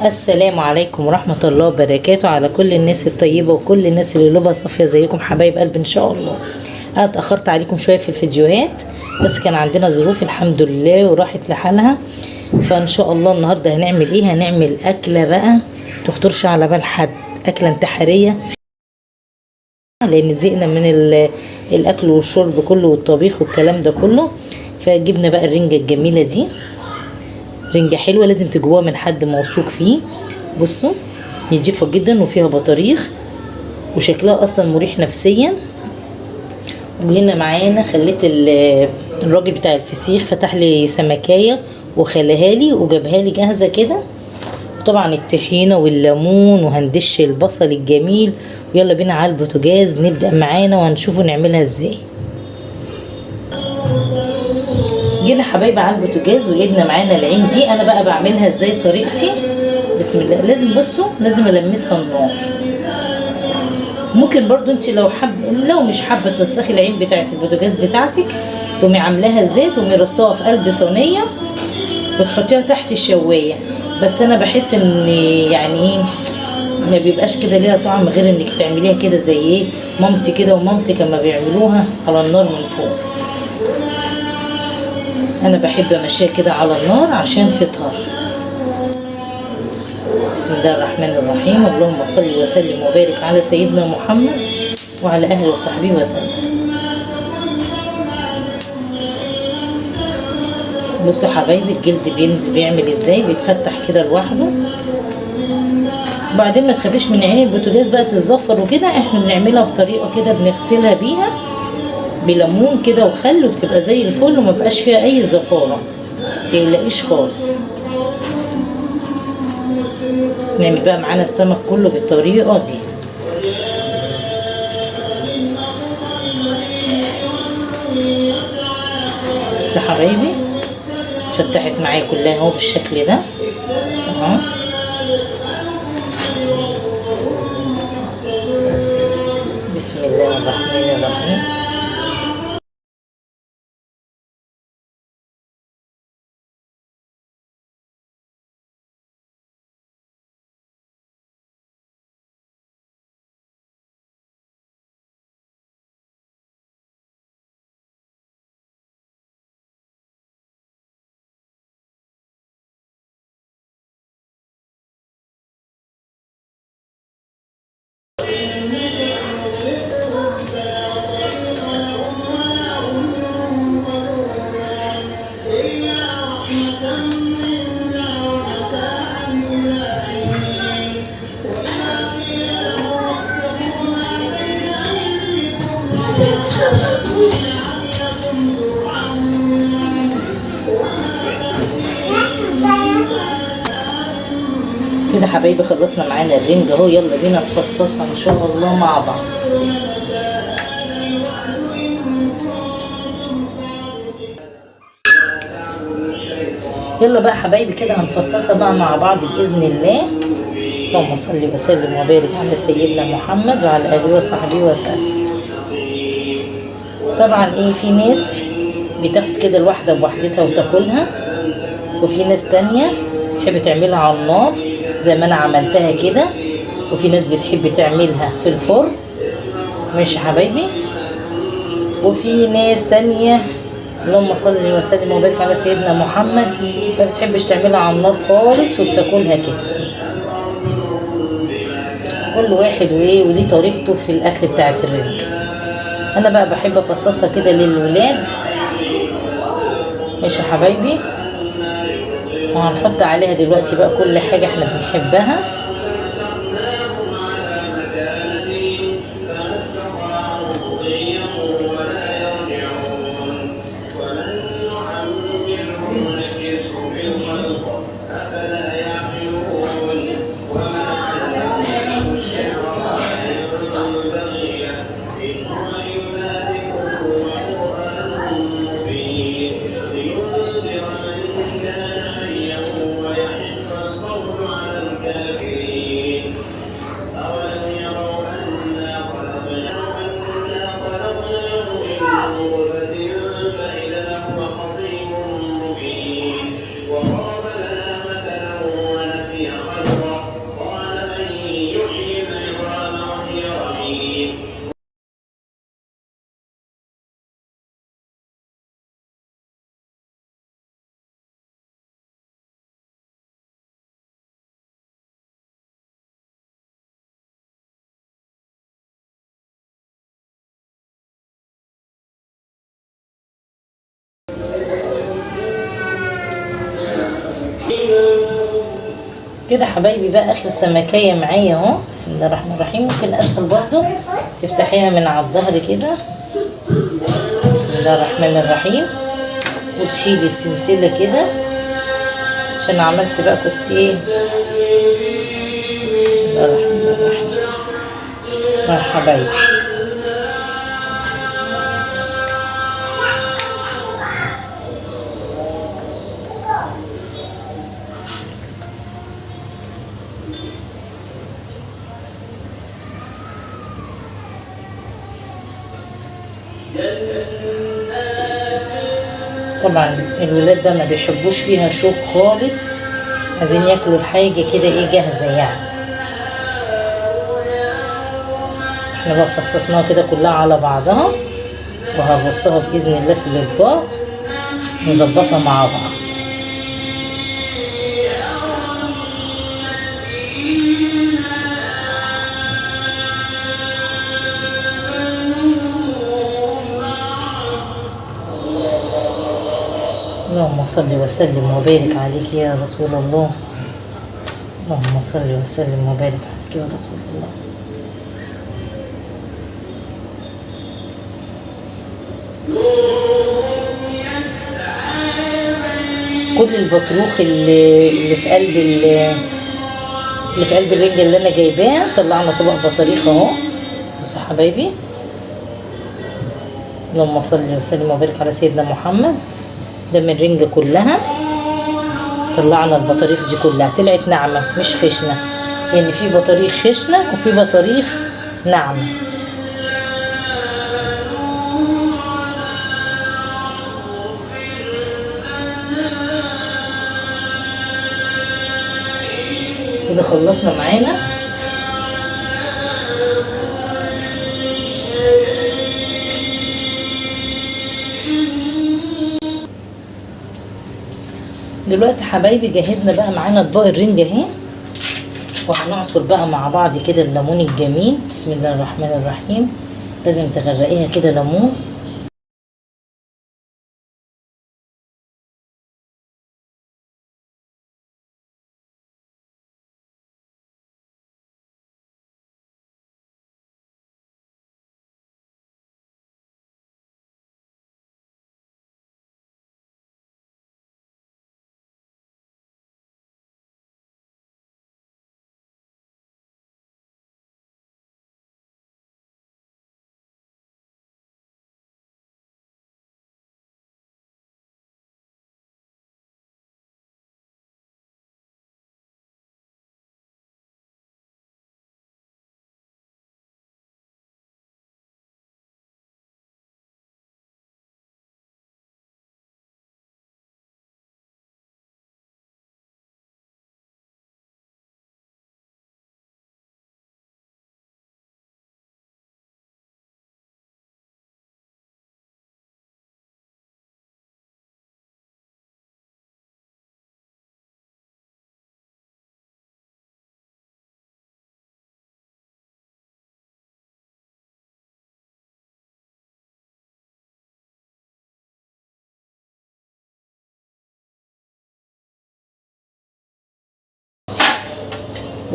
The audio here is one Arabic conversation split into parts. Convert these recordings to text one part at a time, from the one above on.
السلام عليكم ورحمة الله وبركاته على كل الناس الطيبة وكل الناس اللي قلوبها صافية زيكم حبايب قلب ان شاء الله. انا اتأخرت عليكم شوية في الفيديوهات، بس كان عندنا ظروف الحمد لله وراحت لحالها. فان شاء الله النهاردة هنعمل ايه؟ هنعمل اكلة بقى تخطرش على بال حد، اكلة انتحارية، لان زهقنا من الاكل والشرب كله والطبيخ والكلام ده كله. فجبنا بقى الرنجة الجميلة دي، رنجة حلوة لازم تجيبوها من حد موثوق فيه. بصوا نضيفة جدا وفيها بطاريخ وشكلها اصلا مريح نفسيا. وهنا معانا خليت الراجل بتاع الفسيخ فتح لي سمكايه وخلاها لي وجابها لي جاهزه كده، وطبعا الطحينه والليمون، وهندش البصل الجميل. ويلا بينا على البوتاجاز نبدا معانا وهنشوفوا نعملها ازاي. جينا حبايبي على البوتاجاز وجبنا معانا العين دي. انا بقى بعملها ازاي طريقتي؟ بسم الله. لازم بصوا لازم المسها النار. ممكن برضو انت لو مش حابه توسخي العين بتاعت البوتاجاز بتاعتك، تقومي عاملاها ازاي؟ تقومي رصاها في قلب صينيه وتحطيها تحت الشوايه. بس انا بحس ان يعني ايه، ما بيبقاش كده ليها طعم غير انك تعمليها كده زي ايه مامتي كده ومامتي كما بيعملوها على النار من فوق. انا بحب امشيها كده على النار عشان تطهر. بسم الله الرحمن الرحيم. اللهم صل وسلم وبارك على سيدنا محمد وعلى اهله وصحبه وسلم. بصوا حبايبي الجلد بينزل بيعمل ازاي، بيتفتح كده لوحده. وبعدين ما تخافيش من عين البوتاجاز بقى تتزفر وكده، احنا بنعملها بطريقه كده بنغسلها بيها بليمون كده وخل، وبتبقى زي الفل وما بقاش فيها اي زفاره، متقلقيش خالص. نعمل بقى معانا السمك كله بالطريقه دي. بصوا حبايبي فتحت معايا كلها اهو بالشكل ده اهو. بسم الله الرحمن الرحيم. كده حبايبي خلصنا معانا الرنج اهو. يلا بينا نفصصها ان شاء الله مع بعض. يلا بقى حبايبي كده هنفصصها بقى مع بعض باذن الله. اللهم صل وسلم وبارك على سيدنا محمد وعلى اله وصحبه وسلم. طبعا ايه، في ناس بتاخد كده الواحده بوحدتها وتاكلها، وفي ناس تانية تحب تعملها على النار زي ما انا عملتها كده، وفي ناس بتحب تعملها في الفرن. ماشي حبايبي. وفي ناس تانية اللهم صل وسلم وبارك على سيدنا محمد ما بتحبش تعملها على النار خالص وبتاكلها كده. كل واحد وايه وليه طريقته في الاكل بتاعت الرنج. انا بقى بحب افصصها كده للولاد. ماشي حبايبي. وهنحط عليها دلوقتي بقى كل حاجة احنا بنحبها. كده حبايبي بقى اخر سمكية معايا اهو. بسم الله الرحمن الرحيم. ممكن اسهل برضو تفتحيها من على الظهر كده. بسم الله الرحمن الرحيم. وتشيلي السلسلة كده عشان عملت بقى كنت ايه. بسم الله الرحمن الرحيم. مرحبا. طبعا الولاد بقى ما بيحبوش فيها شوك خالص، عايزين ياكلوا الحاجة كده ايه جاهزة يعني. احنا بقى فصصناها كده كلها على بعضها وهرصها بإذن الله في الأطباق ونظبطها مع بعض. اللهم صل وسلم وبارك عليك يا رسول الله. اللهم صل وسلم وبارك عليك يا رسول الله. كل البطروخ اللي في قلب الرنجة اللي انا جايباه طلعنا طبق بطاريخ اهو. بصوا يا حبايبي. اللهم صل وسلم وبارك على سيدنا محمد. ده من الرنجة كلها طلعنا البطاريخ دي كلها، طلعت ناعمة مش خشنة، لان في بطاريخ خشنة وفي بطاريخ ناعمة. كده خلصنا معانا. دلوقتي حبايبي جهزنا بقى معانا اطباق الرنجة اهي، وهنعصر بقى مع بعض كده الليمون الجميل. بسم الله الرحمن الرحيم. لازم تغرقيها كده ليمون.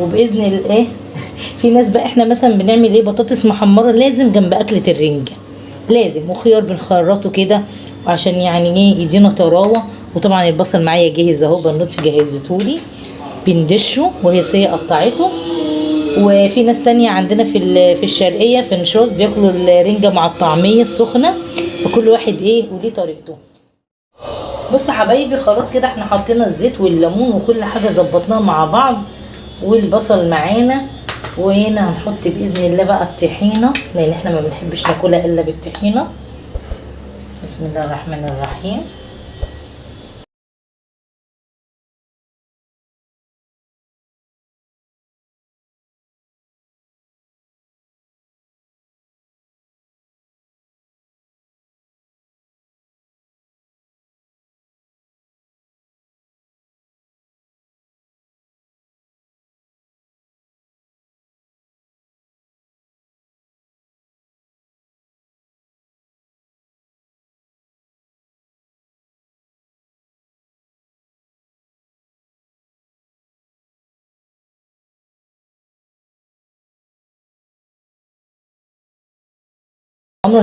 وباذن الله في ناس بقى احنا مثلا بنعمل ايه بطاطس محمره لازم جنب اكله الرنجه، لازم، وخيار بنخرطه كده عشان يعني ايه يدينا طراوه. وطبعا البصل معايا جاهز اهو، بنوتش جهزتهولي بندشه وهي سي قطعته. وفي ناس تانية عندنا في الشرقيه في نشاز بياكلوا الرنجه مع الطعميه السخنه، فكل واحد ايه وليه طريقته. بصوا حبايبي خلاص كده احنا حطينا الزيت والليمون وكل حاجه ظبطناها مع بعض، والبصل معانا. وهنا هنحط باذن الله بقى الطحينه، لان احنا ما بنحبش ناكلها الا بالطحينه. بسم الله الرحمن الرحيم.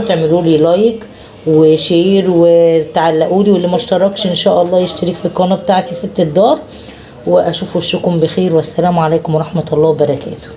تعملوا لي لايك وشير وتعلقوا لي، واللي ما اشتركش ان شاء الله يشترك في القناه بتاعتي ست الدار. واشوف وشكم بخير، والسلام عليكم ورحمه الله وبركاته.